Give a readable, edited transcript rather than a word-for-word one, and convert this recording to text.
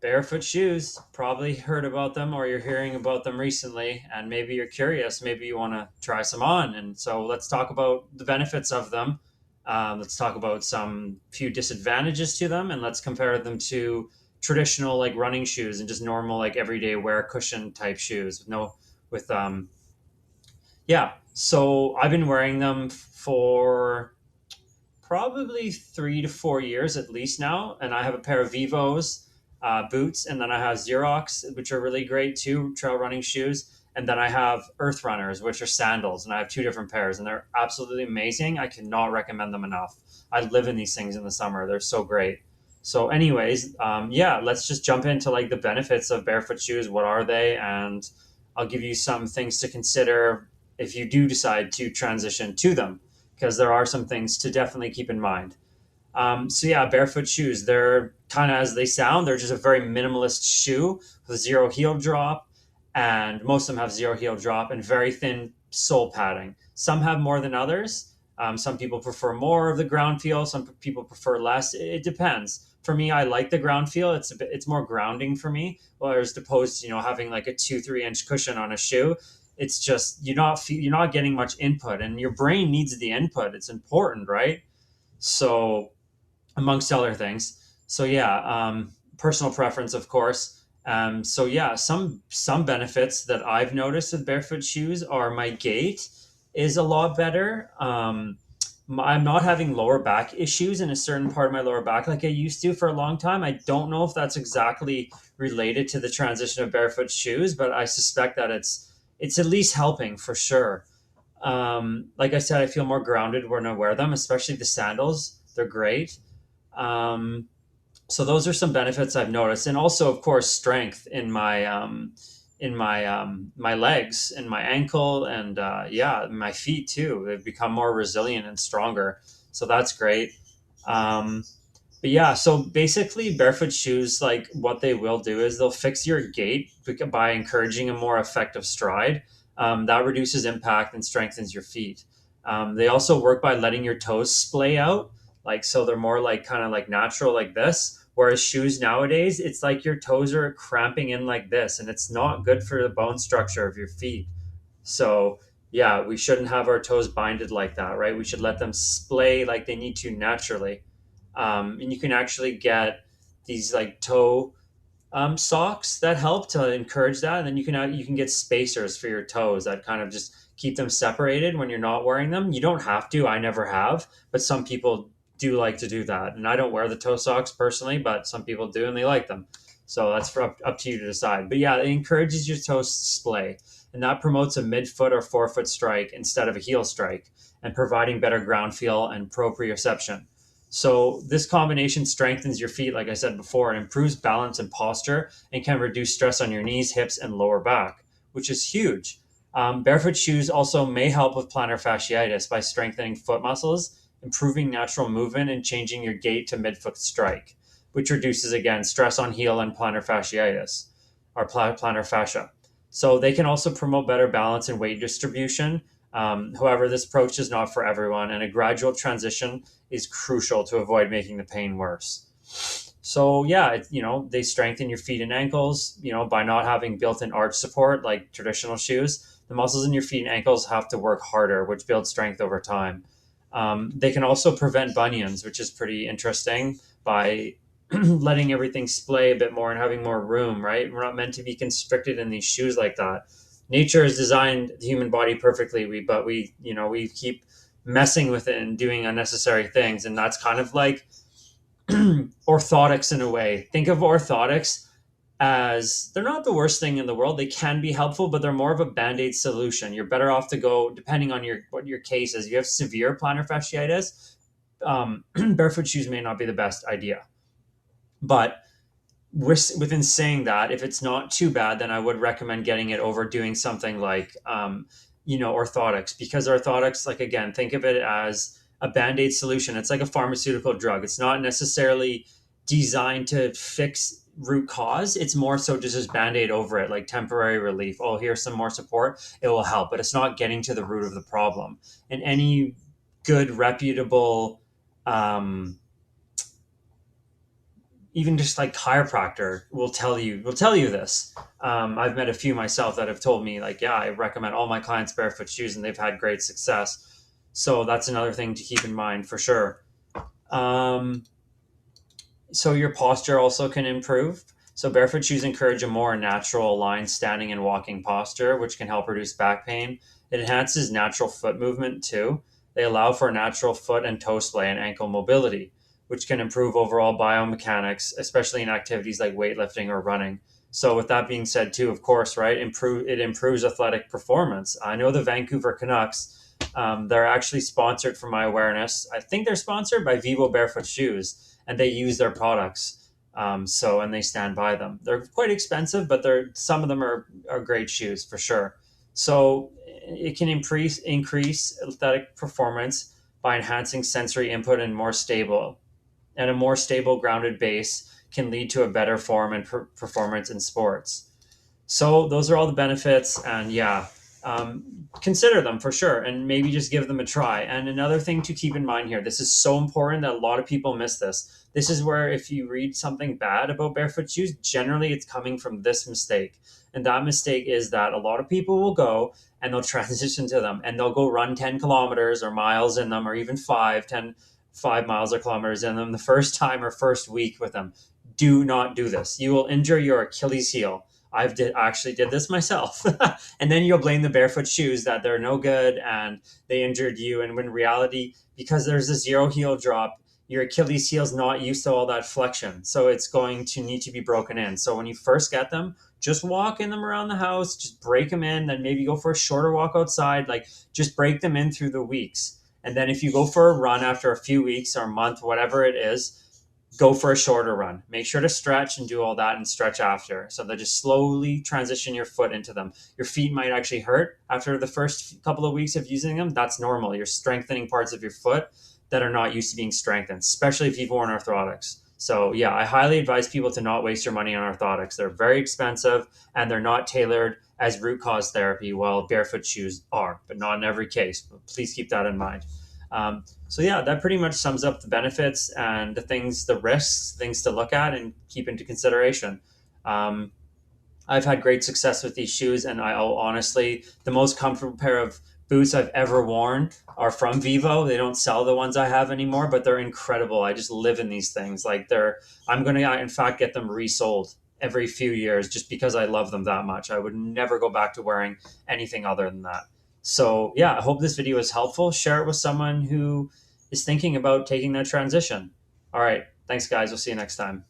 Barefoot shoes, probably heard about them or you're hearing about them recently, and maybe you're curious. Maybe you want to try some on. And so let's talk about the benefits of them. Let's talk about some few disadvantages to them, and let's compare them to traditional like running shoes and just normal like everyday wear cushion type shoes with no with yeah. So I've been wearing them for probably 3 to 4 years at least now. And I have a pair of Vivos boots, and then I have Xerox, which are really great too, trail running shoes. And then I have Earth Runners, which are sandals, and I have two different pairs, and they're absolutely amazing. I cannot recommend them enough. I live in these things in the summer; they're so great. So, anyways, yeah, let's just jump into like the benefits of barefoot shoes. What are they? And I'll give you some things to consider if you do decide to transition to them, because there are some things to definitely keep in mind. So yeah, barefoot shoes, they're kind of as they sound, they're just a very minimalist shoe with zero heel drop, and most of them have zero heel drop and very thin sole padding. Some have more than others. Some people prefer more of the ground feel. Some people prefer less. It depends. For me, I like the ground feel. It's more grounding for me. Whereas opposed to having like a 2-3 inch cushion on a shoe, it's just you're not getting much input, and your brain needs the input. It's important, right? So amongst other things. So yeah, personal preference, of course. So yeah, some benefits that I've noticed with barefoot shoes are my gait is a lot better. I'm not having lower back issues in a certain part of my lower back like I used to for a long time. I don't know if that's exactly related to the transition of barefoot shoes, but I suspect that it's at least helping for sure. Like I said, I feel more grounded when I wear them, especially the sandals. They're great. Um, so those are some benefits I've noticed, and also, of course, strength in my legs and my ankle, and yeah, my feet too. They've become more resilient and stronger. So that's great. Um, but yeah, so basically, barefoot shoes, like what they will do is they'll fix your gait by encouraging a more effective stride. That reduces impact and strengthens your feet. They also work by letting your toes splay out, like so they're more like kind of like natural, like this. Whereas shoes nowadays, it's like your toes are cramping in like this, and it's not good for the bone structure of your feet. So yeah, we shouldn't have our toes binded like that, right? We should let them splay like they need to naturally. And you can actually get these like toe socks that help to encourage that, and then you can get spacers for your toes that kind of just keep them separated when you're not wearing them. You don't have to. I never have, but some people do like to do that, and I don't wear the toe socks personally, but some people do and they like them. So that's up to you to decide. But yeah, it encourages your toes to splay, and that promotes a midfoot or forefoot strike instead of a heel strike, and providing better ground feel and proprioception. So this combination strengthens your feet, like I said before, and improves balance and posture, and can reduce stress on your knees, hips, and lower back, which is huge. Barefoot shoes also may help with plantar fasciitis by strengthening foot muscles, improving natural movement, and changing your gait to midfoot strike, which reduces again stress on heel and plantar fasciitis or plantar fascia. So they can also promote better balance and weight distribution. However, this approach is not for everyone, and a gradual transition is crucial to avoid making the pain worse. So yeah, they strengthen your feet and ankles, by not having built-in arch support like traditional shoes. The muscles in your feet and ankles have to work harder, which builds strength over time. They can also prevent bunions, which is pretty interesting by letting everything splay a bit more and having more room, right? We're not meant to be constricted in these shoes like that. Nature has designed the human body perfectly, but we keep messing with it and doing unnecessary things, and that's kind of like orthotics in a way. Think of orthotics as they're not the worst thing in the world. They can be helpful, but they're more of a band-aid solution. You're better off to go, depending on what your case is. You have severe plantar fasciitis, barefoot shoes may not be the best idea. But within saying that, if it's not too bad, then I would recommend getting it over doing something like, orthotics, because orthotics, like again, think of it as a band aid solution. It's like a pharmaceutical drug. It's not necessarily designed to fix root cause. It's more so just band aid over it, like temporary relief. Oh, here's some more support. It will help, but it's not getting to the root of the problem. And any good, reputable, um, even just like chiropractor will tell you this. I've met a few myself that have told me like, yeah, I recommend all my clients barefoot shoes and they've had great success. So that's another thing to keep in mind for sure. Um, so your posture also can improve. So barefoot shoes encourage a more natural aligned standing and walking posture, which can help reduce back pain. It enhances natural foot movement too. They allow for natural foot and toe splay and ankle mobility, which can improve overall biomechanics, especially in activities like weightlifting or running. So with that being said too, of course, right, improves athletic performance. I know the Vancouver Canucks, they're actually sponsored, for my awareness. I think they're sponsored by Vivo Barefoot Shoes, and they use their products. And they stand by them. They're quite expensive, but some of them are great shoes for sure. So it can increase athletic performance by enhancing sensory input and a more stable grounded base can lead to a better form and performance in sports. So those are all the benefits, and yeah, consider them for sure, and maybe just give them a try. And another thing to keep in mind here, this is so important that a lot of people miss this. This is where if you read something bad about barefoot shoes, generally it's coming from this mistake. And that mistake is that a lot of people will go and they'll transition to them and they'll go run 10 kilometers or miles in them, or even 5 miles or kilometers in them the first time or first week with them. Do not do this. You will injure your Achilles heel. Actually did this myself. And then you'll blame the barefoot shoes that they're no good and they injured you. And when reality, because there's a zero heel drop, your Achilles heel is not used to all that flexion. So it's going to need to be broken in. So when you first get them, just walk in them around the house, just break them in, then maybe go for a shorter walk outside, like just break them in through the weeks. And then if you go for a run after a few weeks or a month, whatever it is, go for a shorter run. Make sure to stretch and do all that and stretch after. So that just slowly transition your foot into them. Your feet might actually hurt after the first couple of weeks of using them. That's normal. You're strengthening parts of your foot that are not used to being strengthened, especially if you've worn orthotics. So yeah, I highly advise people to not waste your money on orthotics. They're very expensive and they're not tailored as root cause therapy, while barefoot shoes are, but not in every case. But please keep that in mind. So yeah, that pretty much sums up the benefits and the risks, things to look at and keep into consideration. Um, I've had great success with these shoes, and I'll honestly, the most comfortable pair of boots I've ever worn are from Vivo. They don't sell the ones I have anymore, but they're incredible. I just live in these things. I'm going to, in fact, get them resold every few years just because I love them that much. I would never go back to wearing anything other than that. So, yeah, I hope this video is helpful. Share it with someone who is thinking about taking that transition. All right. Thanks, guys. We'll see you next time.